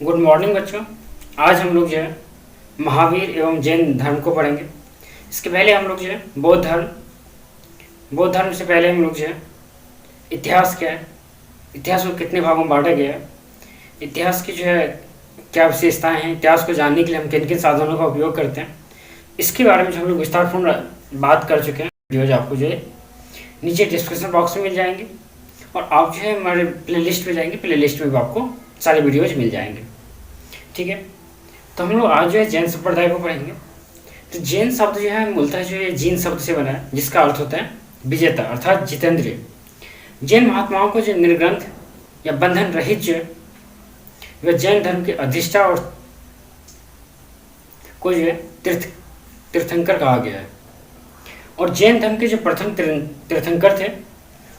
Good morning बच्चों। आज हम लोग जो है महावीर एवं जैन धर्म को पढ़ेंगे। इसके पहले हम लोग जो है बौद्ध धर्म से पहले हम लोग जो है इतिहास क्या है, इतिहास को कितने भागों में बांटा गया है, इतिहास की जो है क्या विशेषताएं हैं, इतिहास को जानने के लिए हम किन किन साधनों का उपयोग करते हैं, इसके बारे में जो हम लोग विस्तारपूर्ण बात कर चुके हैं। वीडियोज आपको जो है नीचे डिस्क्रिप्शन बॉक्स में मिल जाएंगे और आप जो है हमारे प्लेलिस्ट में जाएंगे, प्लेलिस्ट में भी आपको सारे वीडियोज मिल जाएंगे। ठीक है, तो हम लोग आज जो है जैन संप्रदाय को पढ़ेंगे। तो जैन शब्द जो है मूलतः जो है जीन शब्द से बना है, जिसका अर्थ होता है विजेता अर्थात जितेंद्रिय। जैन महात्माओं को जो निर्ग्रंथ या बंधन रहित जो है वह जैन धर्म के अधिष्ठा और को जो है तीर्थंकर कहा गया है। और जैन धर्म के जो प्रथम तीर्थंकर थे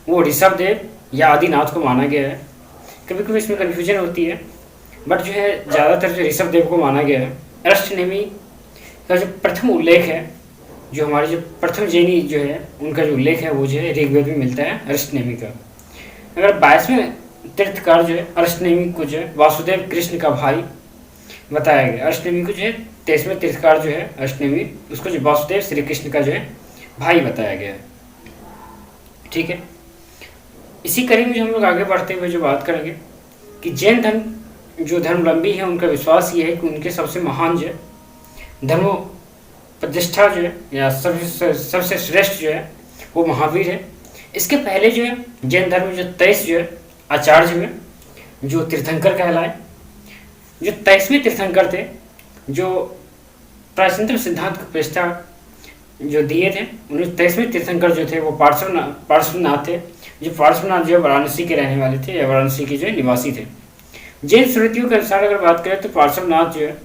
वो ऋषभदेव या आदिनाथ को माना गया है। कभी कभी इसमें कन्फ्यूजन होती है, बट जो है ज़्यादातर जो ऋषभदेव को माना गया है। अरष्टनेमी का जो प्रथम उल्लेख है, जो हमारे जो प्रथम जैनी जो है उनका जो उल्लेख है वो जो है ऋग्वेद में मिलता है अरष्टनेमी का। अगर 22वें तीर्थकार जो है अरष्टनेमी को जो है वासुदेव कृष्ण का भाई बताया गया। अरष्टनेमी को जो है 23वें तीर्थकार जो है अरष्टनेमी, उसको जो वासुदेव श्री कृष्ण का जो है भाई बताया गया है। ठीक है, इसी कड़ी में जो हम लोग आगे बढ़ते हुए जो बात करेंगे कि जैन धर्म जो धर्मलंबी है उनका विश्वास ये है कि उनके सबसे महान जो है धर्मो प्रतिष्ठा जो है या सबसे श्रेष्ठ जो है वो महावीर है। इसके पहले जो है जैन धर्म में जो 23 जो है आचार्य हुए जो तीर्थंकर कहलाए। जो 23वें तीर्थंकर थे जो प्राचीनतम सिद्धांत की प्रतिष्ठा जो दिए थे, उन्हें 23वें तीर्थंकर जो थे वो पार्श्वनाथ थे। जो पार्श्वनाथ जो है वाराणसी के रहने वाले थे या वाराणसी के जो है निवासी थे। जैन स्मृतियों के अनुसार अगर बात करें तो पार्श्वनाथ जो है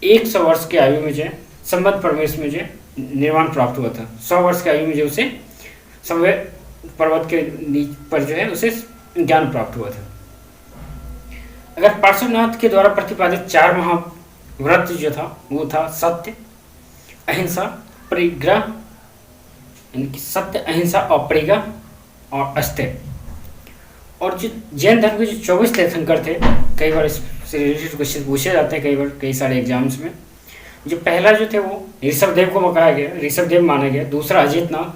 100 वर्ष की आयु में जो है संबद्ध परमेश में जो है निर्वाण प्राप्त हुआ था। 100 वर्ष की आयु में जो उसे संवेद पर्वत के पर जो है उसे ज्ञान प्राप्त हुआ था। अगर पार्श्वनाथ के द्वारा प्रतिपादित 4 महाव्रत जो था वो था सत्य, अहिंसा, परिग्रह, यानी कि सत्य, अहिंसा और परिग्रह और अस्तेय। और जो जैन धर्म के जो 24 तीर्थंकर थे, कई बार इससे रिलेटेड क्वेश्चन पूछे जाते हैं, कई बार कई सारे एग्जाम्स में। जो पहला जो थे वो ऋषभदेव को मकाया गया, ऋषभदेव माना गया। दूसरा अजितनाथ,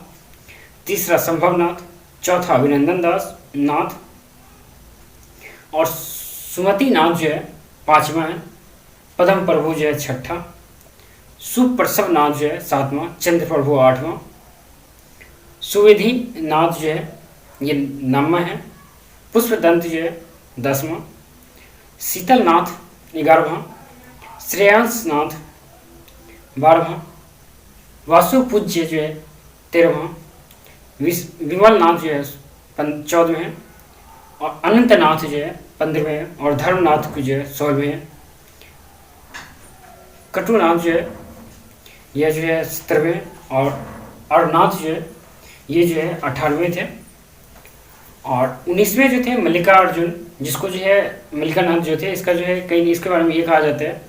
तीसरा संभवनाथ, चौथा अभिनंदन दास नाथ और सुमति नाथ जो है 5वां है। पदम प्रभु जो है 6ठा, सुप्रसव नाथ जो है 7वां, चंद्र प्रभु 8वां, सुविधि नाथ जो है ये 9वां है, पुष्पदंत जो है 10वां, शीतल नाथ 11वां, श्रेयांश नाथ 12वां, वासुपूज्य जो है 13वां, विमल नाथ जो है 14वें है और अनंतनाथ जो है 15वें है और धर्मनाथ जो है 16वें है। कटुनाथ जो है यह जो है 17वें और अरनाथ जो है ये जो है 18वें थे। और 19वें जो थे मल्लिकार्जुन, जिसको जो है मल्लिकानाथ जो थे, इसका जो है कहीं इसके बारे में ये कहा जाता है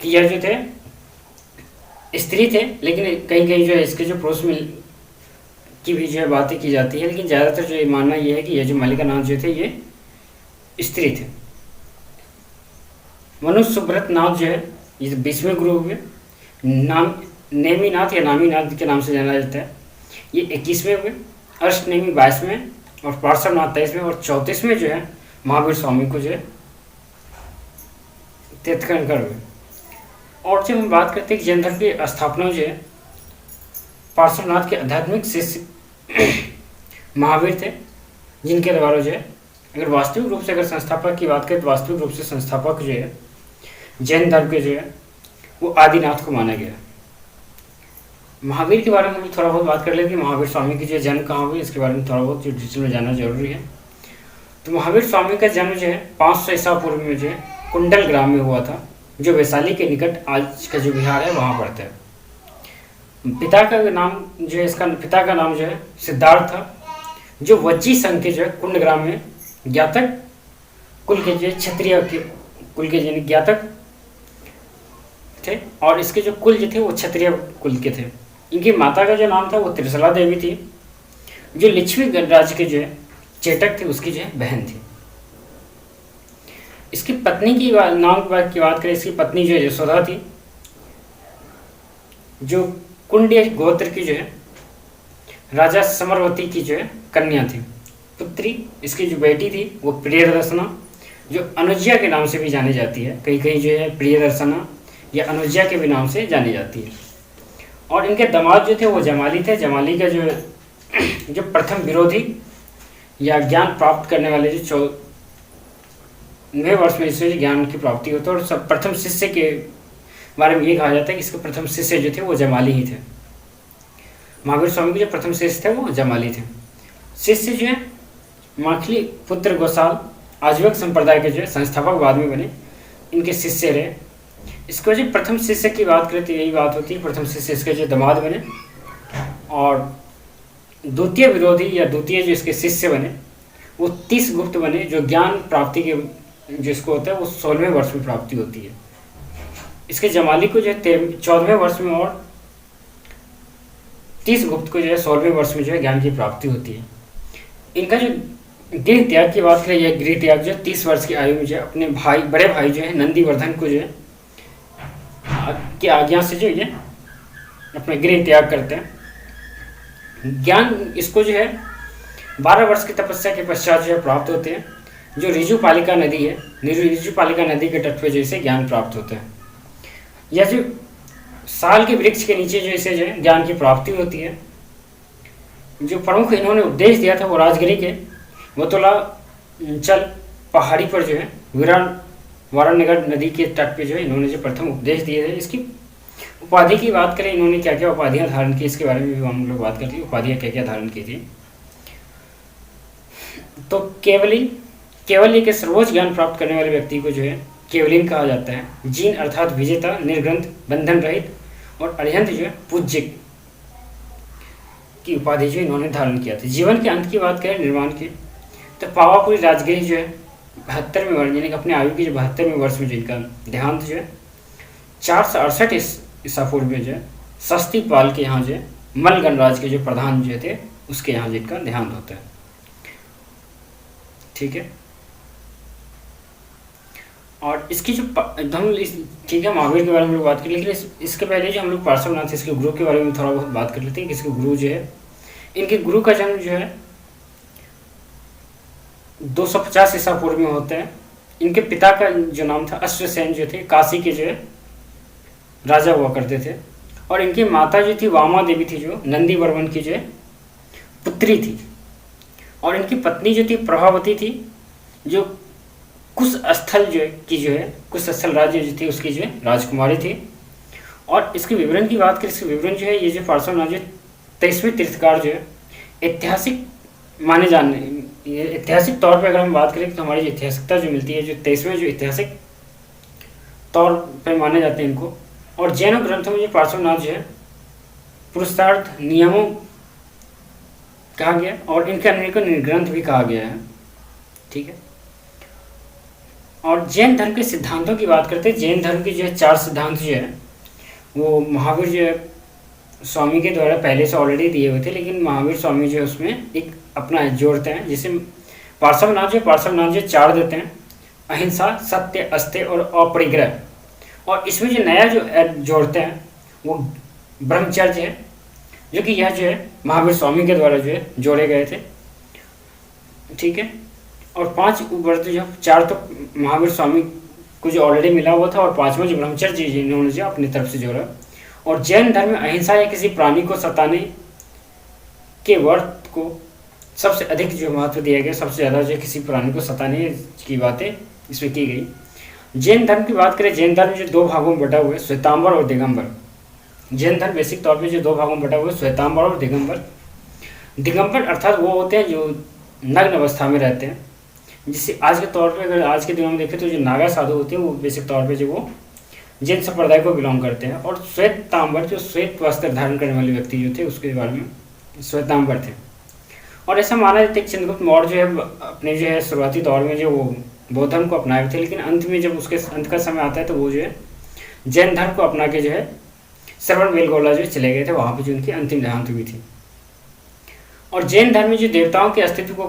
कि यह जो थे स्त्री थे, लेकिन कहीं कहीं जो है इसके जो पुरुष की भी जो है बातें की जाती है, लेकिन ज़्यादातर जो मानना ये है कि यह जो मल्लिकानाथ जो थे ये स्त्री थे। मनुष्य सुब्रत नाथ जो है ये 20वें गुरु हुए। नेमीनाथ या नामीनाथ के नाम से जाना जाता है, ये 21वें हुए। अष्टनेमी 22वें और पार्श्वनाथ 23वें और 34वें जो है महावीर स्वामी को जो है तीर्थंकर हुए। और जब हम बात करते हैं जैन धर्म की स्थापना जो है पार्श्वनाथ के आध्यात्मिक शिष्य महावीर थे, जिनके द्वारा जो है अगर वास्तविक रूप से अगर संस्थापक की बात करें तो वास्तविक रूप से संस्थापक जो है जैन धर्म के जो है वो आदिनाथ को माना गया। महावीर के बारे में हम थोड़ा बहुत बात कर लेते हैं। महावीर स्वामी की जो जन्म कहाँ हुई इसके बारे में थोड़ा बहुत जो डिटेल में जानना जरूरी है। तो महावीर स्वामी का जन्म जो है 500 ईसा पूर्व में जो है कुंडल ग्राम में हुआ था, जो वैशाली के निकट आज का जो बिहार है वहाँ पड़ता है। पिता का नाम जो है इसका पिता का नाम जो है सिद्धार्थ था, जो वज्जी संघ के जो है कुंड ग्राम में ज्ञातक कुल के जो क्षत्रिय के कुल के यानी ज्ञातक थे और इसके जो कुल जो थे वो क्षत्रिय कुल के थे। इनकी माता का जो नाम था वो त्रिशला देवी थी, जो लिच्छवी राज्य के जो है चेटक थे उसकी जो है बहन थी। इसकी पत्नी की नाम की बात करें, इसकी पत्नी जो है यशोदा थी, जो कुंड्य गोत्र की जो है राजा समरवती की जो है कन्या थी। पुत्री इसकी जो बेटी थी वो प्रियदर्शना, जो अनुज्या के नाम से भी जानी जाती है, कहीं कहीं जो है प्रियदर्शना या अनुज्या के भी नाम से जानी जाती है। और इनके दामाद जो थे वो जमाली थे। जमाली का जो प्रथम विरोधी या ज्ञान प्राप्त करने वाले जो 14वें वर्ष में इससे ज्ञान की प्राप्ति होती है। और सब प्रथम शिष्य के बारे में ये कहा जाता है कि इसके प्रथम शिष्य जो थे वो जमाली ही थे। महावीर स्वामी के जो प्रथम शिष्य थे वो जमाली थे। शिष्य जो है माखली पुत्र गोसाल आजीवक संप्रदाय के जो है संस्थापक बाद में बने, इनके शिष्य रहे। इसको जो प्रथम शिष्य की बात करते यही बात होती है, प्रथम शिष्य इसके जो दामाद बने। और द्वितीय विरोधी या द्वितीय जो इसके शिष्य बने वो 30 गुप्त बने, जो ज्ञान प्राप्ति के जिसको होता है वो 16वें वर्ष में प्राप्ति होती है। इसके जमाली को जो है 14वें वर्ष में और 30 गुप्त को जो है 16वें वर्ष में जो है ज्ञान की प्राप्ति होती है। इनका जो गृह त्याग की बात करें, यह गृह त्याग जो 30 वर्ष की आयु में जो है अपने भाई बड़े भाई जो है नंदीवर्धन को जो है की आज्ञा से जो ये अपने गृह त्याग करते हैं। ज्ञान इसको जो है 12 वर्ष की तपस्या के पश्चात जो है प्राप्त होते हैं, जो ऋजुपालिका नदी है, ऋजुपालिका नदी के तट पर जो इसे ज्ञान प्राप्त होता है। यह जो साल के वृक्ष के नीचे जो इसे जो है ज्ञान की प्राप्ति होती है। जो प्रमुख इन्होंने उपदेश दिया था वो राजगिरी के वतुलाचल पहाड़ी पर जो है वाराणनगर नदी के तट पे जो है इन्होंने जो प्रथम उपदेश दिए थे। इसकी उपाधि की बात करें, इन्होंने क्या क्या उपाधियां धारण की, इसके बारे में भी हम लोग बात करते हैं, उपाधियां क्या क्या धारण की थी। तो केवली के सर्वोच्च ज्ञान प्राप्त करने वाले व्यक्ति को जो है केवलिन कहा जाता है। जीन अर्थात विजेता, निर्ग्रंथ, बंधन रहित, और अरिहंत जो है पूज्य की उपाधि जो इन्होंने धारण किया था। जीवन के अंत की बात करें, निर्माण की, तो पावापुरी राजगिरी जो है 72वें वर्ष, यानी कि अपने आयु के जो 72वें वर्ष में जिनका देहांत जो है 468 ईसा पूर्व में जो है सस्ती पाल के यहाँ जो है मल गणराज के जो प्रधान जो थे उसके यहाँ जिनका देहांत होता है। ठीक है। और इसकी जो ठीक है महावीर के बारे में हम लोग बात करें, लेकिन इसके पहले जो हम लोग पार्श्वनाथ इसके गुरु के बारे में थोड़ा बहुत बात कर लेते हैं कि इसके गुरु जो है, इनके गुरु का जन्म जो है 250 ईसा पूर्व में होता है। इनके पिता का जो नाम था अश्वसेन जो थे, काशी के जो है राजा हुआ करते थे। और इनकी माता जो थी वामा देवी थी, जो नंदी वर्मन की जो है पुत्री थी। और इनकी पत्नी जो थी प्रभावती थी, जो कुश स्थल जो है कुश स्थल राज्य जो थी उसकी जो है राजकुमारी थी। और इसके विवरण की बात करें, इसके विवरण जो है ये जो पार्श्वनाथ जो 23वें तीर्थकार जो है ऐतिहासिक माने जाने, ये ऐतिहासिक तौर पे अगर हम बात करें तो हमारी जो ऐतिहासिकता जो मिलती है, जो 23वें जो ऐतिहासिक तौर पे माने जाते हैं इनको। और जैन ग्रंथों में जो पार्श्वनाथ जो है पुरुषार्थ नियमों कहा गया, और इनके अन्य को निर्ग्रंथ भी कहा गया है। ठीक है। और जैन धर्म के सिद्धांतों की बात करते हैं। जैन धर्म के जो है 4 सिद्धांत जो है वो महावीर जो है स्वामी के द्वारा पहले से ऑलरेडी दिए हुए थे, लेकिन महावीर स्वामी जो है उसमें एक अपना जोड़ते हैं। जैसे पार्श्वनाथ जो 4 देते हैं, अहिंसा, सत्य, अस्त्य और अपरिग्रह। और इसमें जो नया जो जोड़ते हैं वो ब्रह्मचर्य है, जो कि यह जो है महावीर स्वामी के द्वारा जो है जोड़े गए थे। ठीक है। और 5 व्रत जो 4 तो महावीर स्वामी को जो ऑलरेडी मिला हुआ था, और 5वां जो ब्रह्मचर्य इन्होंने जो अपनी तरफ से जोड़ा। और जैन धर्म में अहिंसा या किसी प्राणी को सताने के व्रत को सबसे अधिक जो महत्व दिया गया, सबसे ज़्यादा जो किसी प्राणी को सताने की बातें इसमें की गई। जैन धर्म की बात करें, जैन धर्म जो 2 भागों में बटा हुआ है, श्वेतांबर और दिगंबर। जैन धर्म बेसिक तौर पे जो 2 भागों में बटा हुआ है, श्वेतांबर और दिगंबर। दिगंबर अर्थात वो होते हैं जो नग्न अवस्था में रहते हैं, जिससे आज के तौर पे अगर आज के दिनों में देखें तो जो नागा साधु होते हैं वो बेसिक तौर पे जो वो जैन संप्रदाय को बिलोंग करते हैं। और श्वेतांबर जो श्वेत वस्त्र धारण करने वाले व्यक्ति जो थे उसके बारे में श्वेतांबर थे। और ऐसा माना जाता है कि चंद्रगुप्त मौर्य जो है अपने जो है शुरुआती दौर में जो वो बौद्ध धर्म को अपनाए थे, लेकिन अंत में जब उसके अंत का समय आता है तो वो जो है जैन धर्म को अपना के जो है श्रवण बेलगोला जो चले गए थे, वहाँ पर जो उनकी अंतिम देहांत हुई थी। और जैन धर्म में जो देवताओं के अस्तित्व को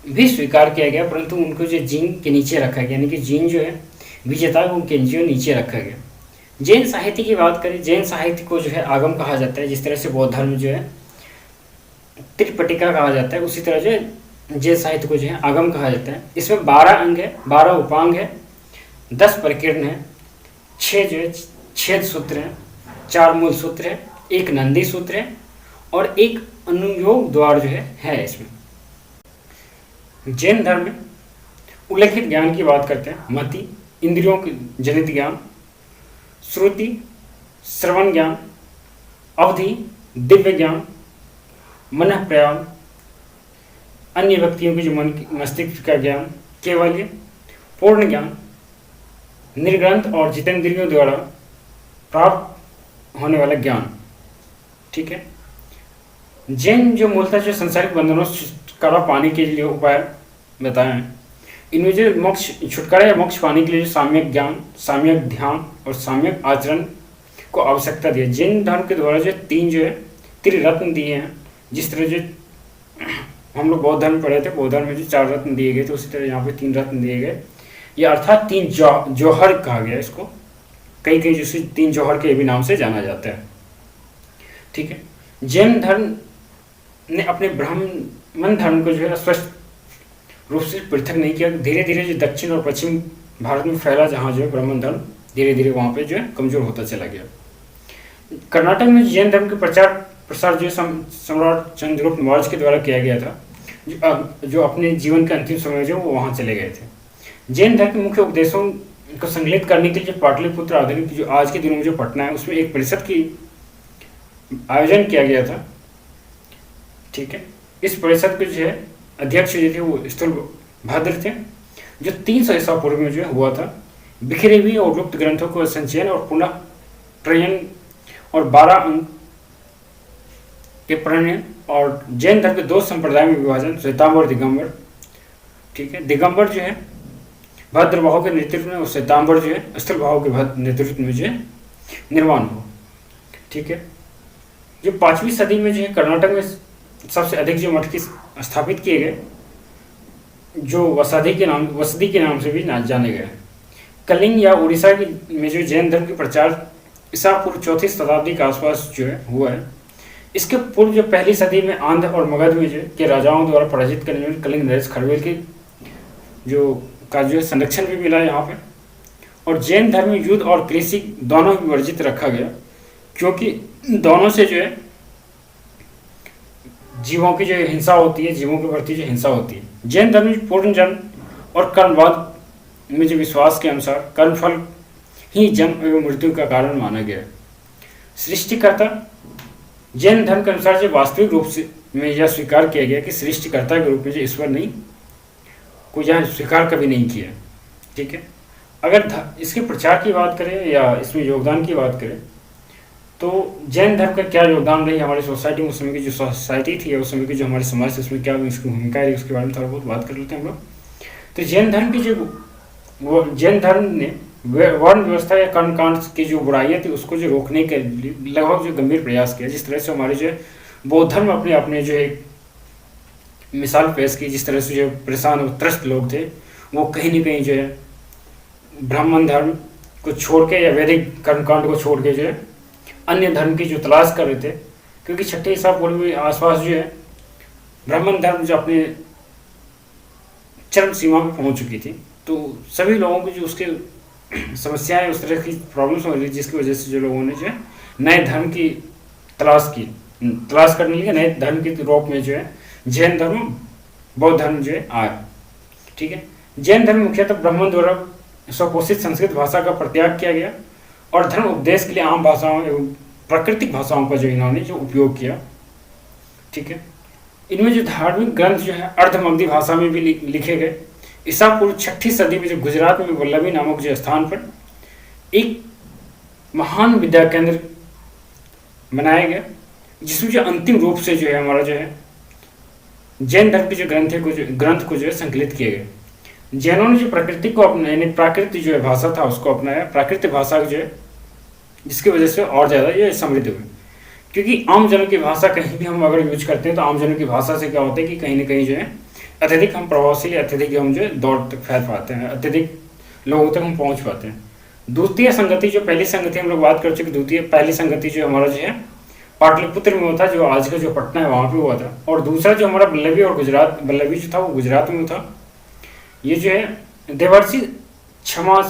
भी स्वीकार किया गया, परंतु उनको जो जीन के नीचे रखा गया, यानी कि जीन जो है विजेता है उनके जो नीचे रखा गया। जैन साहित्य की बात करें, जैन साहित्य को जो है आगम कहा जाता है, जिस तरह से बौद्ध धर्म जो है त्रिपटिका कहा जाता है, उसी तरह जो है जैन साहित्य को जो है आगम कहा जाता है। इसमें 12 अंग है, 12 उपांग है, 10 परिकीर्ण है, 6 जो है छेद सूत्र है, 4 मूल सूत्र है, 1 नंदी सूत्र है और 1 अनुयोग द्वार जो है इसमें। जैन धर्म में उल्लेखित ज्ञान की बात करते हैं। मति, इंद्रियों के जनित ज्ञान, श्रुति, श्रवण ज्ञान, अवधि, दिव्य ज्ञान, मन प्रयाण, अन्य व्यक्तियों के जो मन मस्तिष्क का ज्ञान, केवल्य, पूर्ण ज्ञान, निर्ग्रंथ और जितेंद्रियों द्वारा प्राप्त होने वाला ज्ञान। ठीक है। जैन जो मूलतः जो संसारिक बंधनों से छुटकारा पाने के लिए उपाय बताए हैं, इनमें जो मोक्ष छुटकारा या मोक्ष पाने के लिए जो साम्यक ज्ञान, साम्यक ध्यान और साम्यक आचरण को आवश्यकता दी है। जैन धर्म के द्वारा जो 3 जो है त्रिरत्न दिए हैं। जिस तरह जो हम लोग बौद्ध धर्म पढ़े थे, बौद्ध धर्म में जो 4 रत्न दिए गए थे, उसी तरह यहाँ पे 3 रत्न दिए गए। ये अर्थात 3 जौहर कहा गया इसको, कई कई जिसे 3 जौहर के भी नाम से जाना जाता है। ठीक है। जैन धर्म ने अपने ब्राह्मण धर्म को जो है स्पष्ट रूप से पृथक नहीं किया। धीरे धीरे जो दक्षिण और पश्चिम भारत में फैला, जहाँ जो है ब्राह्मण धर्म धीरे धीरे वहाँ पे जो है कमजोर होता चला गया। कर्नाटक में जैन धर्म के प्रचार प्रसार जो सम्राट चंद्रगुप्त मौर्य के द्वारा किया गया था, जो अपने जीवन के अंतिम समय जो वो वहाँ चले गए थे। जैन धर्म के मुख्य उपदेशों को संकलित करने के लिए जो पाटलिपुत्र आधुनिक जो आज के दिनों में जो पटना है, उसमें एक परिषद की आयोजन किया गया था। ठीक है। इस परिषद के जो है अध्यक्ष जो थे वो स्थूलभद्र थे, जो 300 ईसा पूर्व में जो है हुआ था। बिखरे हुए और लुप्त ग्रंथों को संचयन और पुनः प्रयन और 12 अंक के प्रणयन और जैन धर्म के 2 संप्रदाय में विभाजन, श्वेतांबर और दिगंबर। ठीक है। दिगंबर जो है भद्रभाव के नेतृत्व में और श्वेतांबर जो है स्थूलभाव के नेतृत्व में जो है निर्माण हो। ठीक है। जो 5वीं सदी में जो है कर्नाटक में सबसे अधिक जो मठ की स्थापित किए गए, जो वसदी के नाम से भी जाने गए। कलिंग या उड़ीसा में जो जैन धर्म के प्रचार ईसा पूर्व 4वीं शताब्दी के आसपास जो है हुआ है। इसके पूर्व जो 1ली सदी में आंध्र और मगध में जो के राजाओं द्वारा पराजित करने में कलिंग नरेश खड़वेल के जो संरक्षण भी मिला यहाँ पे। और जैन धर्म में युद्ध और कृषि दोनों भी वर्जित रखा गया, क्योंकि दोनों से जो है जीवों की जो हिंसा होती है, जीवों के प्रति जो हिंसा होती है। जैन धर्म में पूर्ण जन्म और कर्मवाद में जो विश्वास के अनुसार कर्मफल ही जन्म एवं मृत्यु का कारण माना गया है। सृष्टिकर्ता जैन धर्म के अनुसार जो वास्तविक रूप से में यह स्वीकार किया गया कि सृष्टिकर्ता के रूप में जो ईश्वर नहीं को यह स्वीकार कभी नहीं किया। ठीक है। अगर इसके प्रचार की बात करें या इसमें योगदान की बात करें, तो जैन धर्म का क्या योगदान रही हमारी सोसाइटी में, उस समय की जो सोसाइटी थी या उस समय की जो हमारे समाज से उसमें क्या इसकी भूमिका रही, उसके बारे में थोड़ा बहुत बात कर लेते हैं हम लोग। तो जैन धर्म की जो जैन धर्म ने वर्ण व्यवस्था या कर्मकांड की जो बुराइयाँ थी उसको जो रोकने के लगभग जो गंभीर प्रयास किया। जिस तरह से हमारे जो बौद्ध धर्म अपने जो एक मिसाल पेश की, जिस तरह से जो परेशान और त्रस्त लोग थे वो कहीं ना कहीं जो है ब्राह्मण धर्म को छोड़ के या वैदिक कर्मकांड को छोड़ के जो है अन्य धर्म की जो तलाश कर रहे थे, क्योंकि 6ठे ईसा पूर्व में आसपास जो है ब्राह्मण धर्म जो अपने चरम सीमा पर पहुंच चुकी थी। तो सभी लोगों की जो उसके समस्याएं, उस तरह की प्रॉब्लम्स हो रही, जिसकी वजह से जो लोगों ने जो है नए धर्म की तलाश करने लगे, नए धर्म के रूप में जो है जैन धर्म, बौद्ध धर्म जो है आया। ठीक है। जैन धर्म मुख्यतः ब्राह्मण द्वारा स्वपोषित संस्कृत भाषा का परित्याग किया गया और धर्म उपदेश के लिए आम भाषाओं एवं प्राकृतिक भाषाओं का जो इन्होंने जो उपयोग किया। ठीक है। इनमें जो धार्मिक ग्रंथ जो है अर्धमगधी भाषा में भी लिखे गए। ईसा पूर्व 6ठी सदी में जो गुजरात में वल्लभी नामक जो स्थान पर एक महान विद्या केंद्र बनाया गया, जिसमें जो अंतिम रूप से जो है हमारा जो है जैन धर्म के जो ग्रंथ को जो है संकलित किए गए। जैनों ने जो प्रकृति को अपना, यानी प्राकृतिक जो है भाषा था उसको अपनाया, प्राकृतिक भाषा जो है, जिसकी वजह से और ज़्यादा ये समृद्ध हुई। क्योंकि आम जनों की भाषा कहीं भी हम अगर यूज करते हैं तो आम जनों की भाषा से क्या होता है कि कहीं ना कहीं जो है अत्यधिक हम प्रभावशाली, अत्यधिक हम जो है दौड़ तक फैल पाते हैं, अत्यधिक लोगों तक हम पहुंच पाते हैं। द्वितीय संगति, जो पहली संगति हम लोग बात कर चुके, द्वितीय पहली संगति जो हमारा जो है पाटलिपुत्र में हुआ था, जो आज का जो पटना है वहाँ पे हुआ था। और दूसरा जो हमारा बल्लभी और गुजरात, बल्लभी जो था वो गुजरात में था। ये जो है देवर्षि क्षमा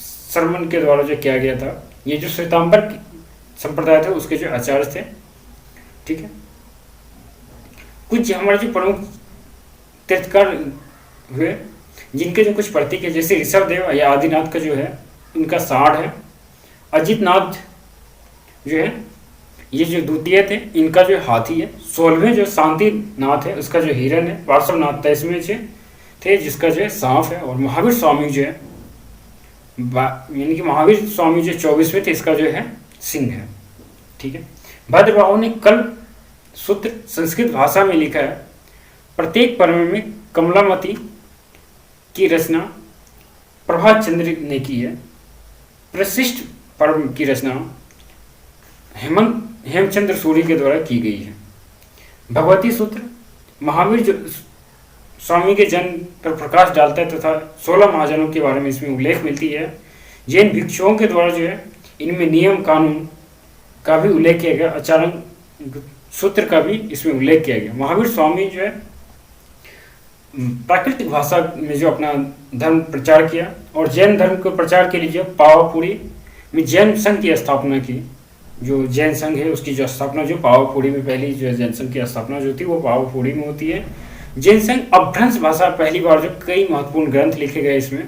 शर्मन के द्वारा जो किया गया था। ये जो श्वेतांबर संप्रदाय थे उसके जो आचार्य थे, ठीक है। कुछ हमारे जो प्रमुख तीर्थकार हुए जिनके जो कुछ प्रतीक है, जैसे ऋषभदेव या आदिनाथ का जो है इनका साढ़ है। अजित नाथ जो है ये जो द्वितीय थे, इनका जो हाथी है। 16वें जो शांति नाथ है उसका जो हिरन है। पार्श्वनाथ 23वें थे जिसका जो है सांप है। और महावीर स्वामी जो है यानी कि महावीर स्वामी जो 24वें थे, इसका जो है सिंह है, ठीक है। भद्रबाहु ने कल्प सूत्र संस्कृत भाषा में लिखा है। प्रत्येक पर्व में कमलामती की रचना प्रभात चंद्र ने की है। प्रशिष्ट पर्व की रचना हेमचंद्र सूरी के द्वारा की गई है। भगवती सूत्र महावीर जो स्वामी के जन्म पर प्रकाश डालता है तथा 16 महाजनों के बारे में इसमें उल्लेख मिलती है। जैन भिक्षुओं के द्वारा जो है इनमें नियम कानून का भी उल्लेख किया गया। आचरण सूत्र का भी इसमें उल्लेख किया गया। महावीर स्वामी जो है प्राकृतिक भाषा में जो अपना धर्म प्रचार किया और जैन धर्म को प्रचार के लिए जो पावापुरी में जैन संघ की स्थापना की। जो जैन संघ है उसकी जो स्थापना जो पावापुरी में, पहली जो जैन संघ की स्थापना जो होती है वो पावापुरी में होती है। जैन संघ अपभ्रंश भाषा, पहली बार जो कई महत्वपूर्ण ग्रंथ लिखे गए इसमें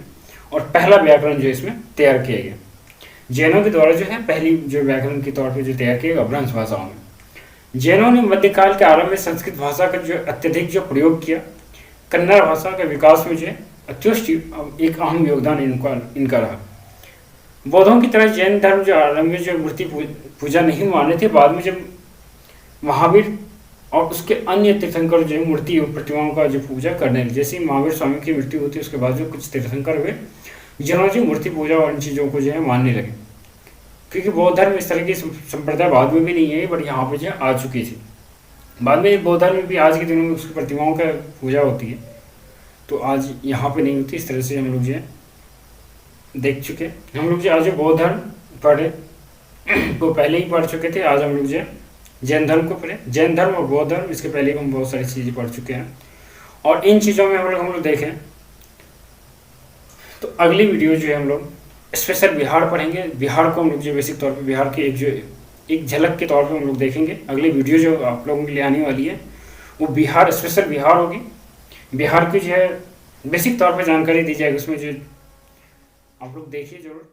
और पहला व्याकरण जो इसमें तैयार किया गया जैनों के द्वारा जो है, पहली जो व्याकरण के तौर पर जो तैयार किया गया अपभ्रंश भाषाओं में। जैनों ने मध्यकाल के आरंभ में संस्कृत भाषा का जो अत्यधिक जो प्रयोग किया। कन्नड़ भाषा के विकास में जो है अत्युष्ट एक अहम योगदान इनका रहा। बौद्धों की तरह जैन धर्म जो आरंभ में जो मूर्ति पूजा नहीं माने थे, बाद में जब महावीर और उसके अन्य तीर्थंकर जो मूर्ति प्रतिमाओं का जो पूजा करने लगे, जैसे महावीर स्वामी की मृत्यु होती है उसके बाद जो कुछ तीर्थंकर हुए जिन्होंने जो मूर्ति पूजा और इन चीज़ों को जो है मानने लगे। क्योंकि बौद्ध धर्म इस तरह की संप्रदाय बाद में भी नहीं है, बट यहाँ पे जो आ चुकी थी। बाद में बौद्ध धर्म में भी आज के दिनों में उसकी प्रतिमाओं का पूजा होती है, तो आज यहाँ पे नहीं होती। इस तरह से हम लोग जो है देख चुके। हम लोग जो आज बौद्ध धर्म पढ़े वो पहले ही पढ़ चुके थे। आज हम लोग जो जैन धर्म को पढ़े। जैन धर्म और बौद्ध धर्म इसके पहले हम बहुत सारी चीज़ें पढ़ चुके हैं और इन चीज़ों में हम लोग देखें तो अगली वीडियो जो है हम लोग स्पेशल बिहार पढ़ेंगे। बिहार को हम लोग जो बेसिक तौर पे बिहार की एक झलक के तौर पे हम लोग देखेंगे। अगली वीडियो जो आप लोगों के लिए आने वाली है वो बिहार, स्पेशल बिहार होगी। बिहार की जो है बेसिक तौर पे जानकारी दी जाएगी, उसमें जो आप लोग देखिए जरूर।